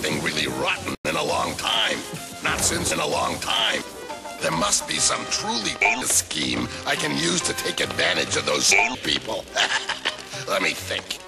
anything really rotten in a long time. Not since in a long time. There must be some truly scheme I can use to take advantage of those people. Let me think.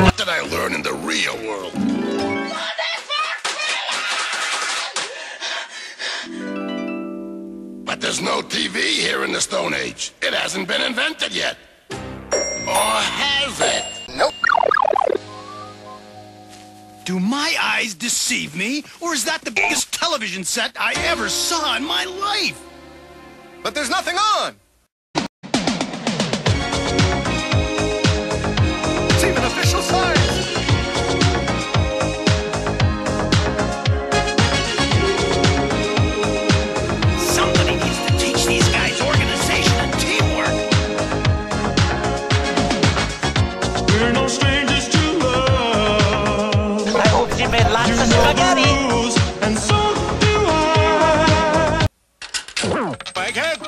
What did I learn in the real world? But there's no TV here in the Stone Age. It hasn't been invented yet. Or has it? Nope. Do my eyes deceive me, or is that the biggest television set I ever saw in my life? But there's nothing on! It's even official size! Somebody needs to teach these guys organization and teamwork. We're no strangers to love. I hope she made lots of spaghetti. And so do I. Baghead!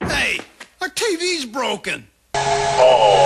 Hey, our TV's broken. Oh.